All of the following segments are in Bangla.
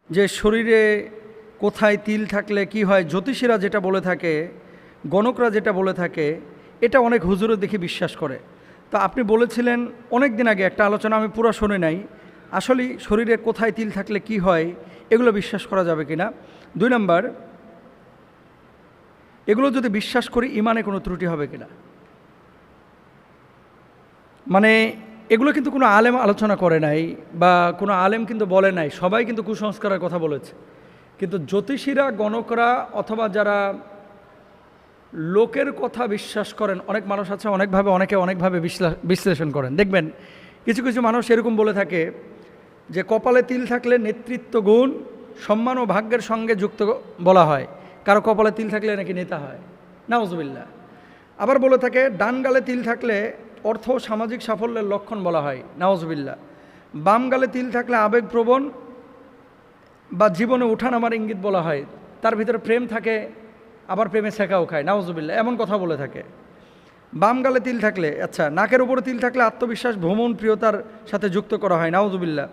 যে শরীরে কোথায় তিল থাকলে কি হয়, জ্যোতিষীরা যেটা বলে থাকে, গণকরা যেটা বলে থাকে, এটা অনেক হুজুরও দেখি বিশ্বাস করে। তো আপনি বলেছিলেন অনেক দিন আগে একটা আলোচনা, আমি পুরো শুনে নাই, আসলে শরীরে কোথায় তিল থাকলে কি হয় এগুলো বিশ্বাস করা যাবে কি না। 2 নম্বর, এগুলো যদি বিশ্বাস করি ইমানে কোনো ত্রুটি হবে কিনা। মানে এগুলো কিন্তু কোনো আলেম আলোচনা করে নাই বা কোনো আলেম কিন্তু বলে নাই, সবাই কিন্তু কুসংস্কারের কথা বলেছে। কিন্তু জ্যোতিষীরা, গণকরা অথবা যারা লোকের কথা বিশ্বাস করেন, অনেক মানুষ আছে অনেকভাবে, অনেকে অনেকভাবে বিশ্লেষণ করেন। দেখবেন কিছু কিছু মানুষ এরকম বলে থাকে যে কপালে তিল থাকলে নেতৃত্ব গুণ, সম্মান ও ভাগ্যের সঙ্গে যুক্ত বলা হয়। কারো কপালে তিল থাকলে নাকি নেতা হয়, নাউজুবিল্লাহ। আবার বলে থাকে ডান গালে তিল থাকলে অর্থ ও সামাজিক সাফল্যের লক্ষণ বলা হয়, নাউজুবিল্লাহ। বাম গালে তিল থাকলে আবেগপ্রবণ বা জীবনে ওঠানামার ইঙ্গিত বলা হয়। তার ভিতরে প্রেম থাকে, আবার প্রেমে শেখাও খায়, নাউজুবিল্লাহ, এমন কথা বলে থাকে। বাম গালে তিল থাকলে, আচ্ছা, নাকের উপরে তিল থাকলে আত্মবিশ্বাস, ভ্রমণ, প্রিয়তার সাথে যুক্ত করা হয়, নাউজুবিল্লাহ।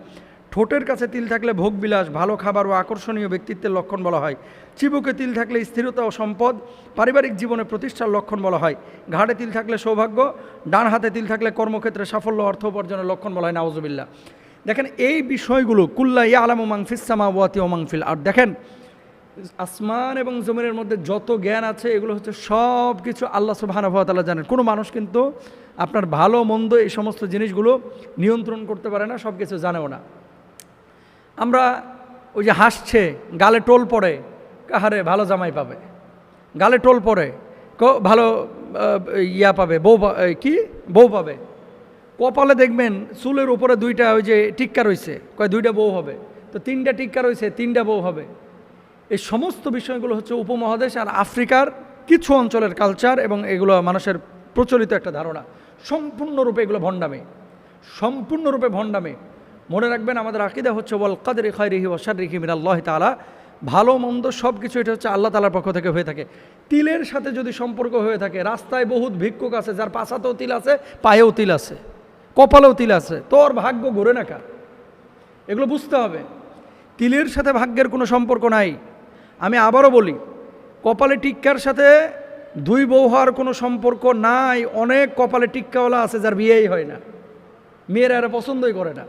ঠোঁটের কাছে তিল থাকলে ভোগবিলাস, ভালো খাবার ও আকর্ষণীয় ব্যক্তিত্বের লক্ষণ বলা হয়। চিবুকে তিল থাকলে স্থিরতা ও সম্পদ, পারিবারিক জীবনে প্রতিষ্ঠার লক্ষণ বলা হয়। ঘাড়ে তিল থাকলে সৌভাগ্য, ডান হাতে তিল থাকলে কর্মক্ষেত্রে সাফল্য, অর্থ উপার্জনের লক্ষণ বলা হয়, নাউজুবিল্লাহ। দেখেন এই বিষয়গুলো, কুল্লা ইয়ালামু মান ফিস সামাওয়াতি ওয়া মান ফিল আরদ, দেখেন আসমান এবং জমিনের মধ্যে যত জ্ঞান আছে এগুলো হচ্ছে সব কিছু আল্লাহ সুবহানাহু ওয়া তাআলা জানেন। কোনো মানুষ কিন্তু আপনার ভালো মন্দ এই সমস্ত জিনিসগুলো নিয়ন্ত্রণ করতে পারে না, সব কিছু জানেও না। আমরা ওই যে হাসছে, গালে টোল পড়ে, কাহারে ভালো জামাই পাবে, গালে টোল পড়ে ভালো ইয়া পাবে, বউ পাবে। কপালে দেখবেন চুলের উপরে 2টা ওই যে টিক্কা রয়েছে, কয় 2টা বউ হবে, তো 3টা টিক্কা রয়েছে, 3টা বউ হবে। এই সমস্ত বিষয়গুলো হচ্ছে উপমহাদেশ আর আফ্রিকার কিছু অঞ্চলের কালচার, এবং এগুলো মানুষের প্রচলিত একটা ধারণা। সম্পূর্ণরূপে এগুলো ভণ্ডামি, সম্পূর্ণরূপে ভণ্ডামি। মনে রাখবেন আমাদের আকীদা হচ্ছে ওয়াল কদরি খায়রিহি ওয়া শাররিহি মিনাল্লাহি তাআলা, ভালো মন্দ সব কিছু এটা হচ্ছে আল্লাহ তাআলার পক্ষ থেকে হয়ে থাকে। তিলের সাথে যদি সম্পর্ক হয়ে থাকে, রাস্তায় বহুত ভিক্ষুক আছে যার পাছাতেও তিল আছে, পায়েও তিল আছে, কপালেও তিল আছে, তোর ভাগ্য ঘুরে না কার, এগুলো বুঝতে হবে। তিলের সাথে ভাগ্যের কোনো সম্পর্ক নাই। আমি আবারও বলি, কপালে টিক্কার সাথে 2 বউ হওয়ার কোনো সম্পর্ক নাই। অনেক কপালে টিক্কাওয়ালা আছে যার বিয়েই হয় না, মেয়েরা এরা পছন্দই করে না।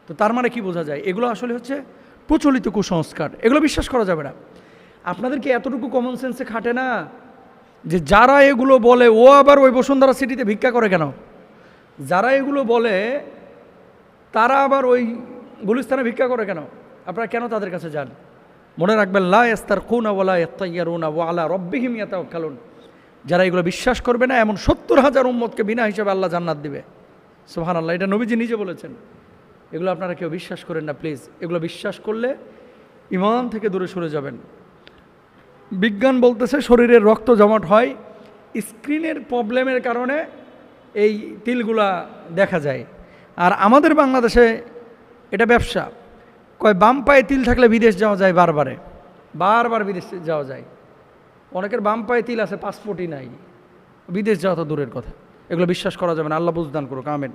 তো তার মানে কি বোঝা যায়, এগুলো আসলে হচ্ছে প্রচলিত কুসংস্কার, এগুলো বিশ্বাস করা যাবে না। আপনাদেরকে এতটুকু কমন সেন্সে খাটে না যে যারা এগুলো বলে ও আবার ওই বসুন্ধরা সিটিতে ভিক্ষা করে কেন? যারা এগুলো বলে তারা আবার ওই গুলিস্তানে ভিক্ষা করে কেন? আপনারা কেন তাদের কাছে যান? মনে রাখবেন, লা ইয়াস্তারকুনা ওয়ালা ইয়াত্তাইয়ারুনা ওয়া আলা রাব্বিহিম ইয়াতাওয়াক্কালুন। যারা এগুলো বিশ্বাস করবে না, এমন 70,000 উম্মতকে বিনা হিসেবে আল্লাহ জান্নাত দিবে। সুবহানাল্লাহ, এটা নবীজি নিজে বলেছেন। এগুলো আপনারা কেউ বিশ্বাস করেন না প্লিজ। এগুলো বিশ্বাস করলে ঈমান থেকে দূরে সরে যাবেন। বিজ্ঞান বলতেছে শরীরের রক্ত জমাট হয়, স্ক্রিনের প্রবলেমের কারণে এই তিলগুলা দেখা যায়। আর আমাদের বাংলাদেশে এটা ব্যবসা, কয় বাম পায়ে তিল থাকলে বিদেশ যাওয়া যায়, বারবার বিদেশে যাওয়া যায়। অনেকের বাম পায়ে তিল আছে, পাসপোর্টই নাই, বিদেশ যাওয়া তো দূরের কথা। এগুলো বিশ্বাস করা যাবে না। আল্লাহ বুঝদান করুক, আমিন।